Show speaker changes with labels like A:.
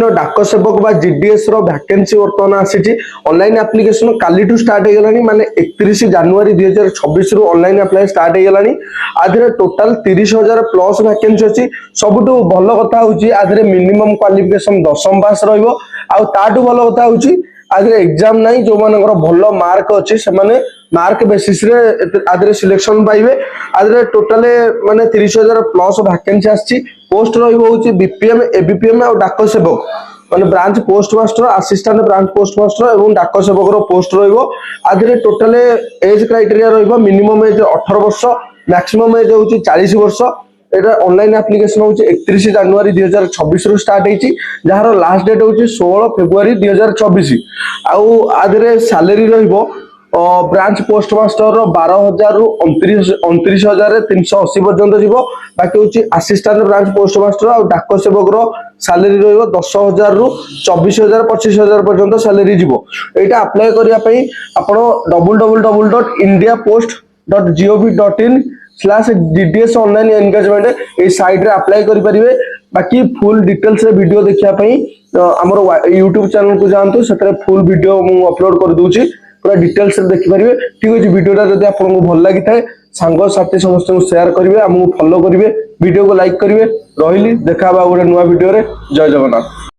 A: डाक सेवक बा जीडीएस रो वैकेंसी वर्तमान आसी ऑनलाइन एप्लिकेशन काली टू स्टार्ट हो गलानी माने 31 जनवरी 2026 रु ऑनलाइन अप्लाई स्टार्ट हो गलानी आधरे टोटल 30,000 प्लस वैकेंसी अछि सबटु भलो कथा होची आधरे मिनिमम क्वालिफिकेशन 10th पास रहइबो आ ताटु भलो कथा होची आधरे एग्जाम नाही जो मानकर भलो मार्क अछि से माने मार्क बेसिस रे आधरे सिलेक्शन पाइबे आधरे टोटल माने 30,000 प्लस वैकेंसी आछि पोस्ट रहइबो होची बीपीएम एबीपीएम और डाक सेवक माने branch post master assistant branch post master एवं डाक सेवक रो पोस्ट रहइबो आधरे टोटल एज क्राइटेरिया रहइबो मिनिमम एज 18 वर्ष मैक्सिमम एज होची 40 वर्ष एटा ऑनलाइन एप्लिकेशन होची 31 जनवरी 2026 रु स्टार्ट हेची जहार लास्ट डेट होची 16 फरवरी 2024 आउ आधरे सैलरी रहइबो ब्रांच पोस्ट मास्टर 12,000 रु 29,380 पर्यंत जीवो बाकी होची असिस्टेंट ब्रांच पोस्ट मास्टर और डाक सेवक रो सैलरी रहइबो 10,000 रु 24,000 25,000 पर्यंत सैलरी जीवो एटा अप्लाई करिया पई आपण www.indiapost.gov.in/gds ऑनलाइन एंगेजमेंट ए साइट रे अप्लाई करि परिबे बाकी फुल डिटेल्स रे वीडियो देखिया पई हमर YouTube चैनल को जानतु सेतरे फुल वीडियो मु अपलोड कर दूची पूरा डिटेल्स देखि पारिबे ठीक अछि वीडियोटा जदि आपको भल लागि थाए सांग साथी समस्त को शेयर करिवे हमहु फॉलो करिवे वीडियो को लाइक करिवे रहिली देखा बा गोटे नुवा वीडियो रे जय जगन्नाथ।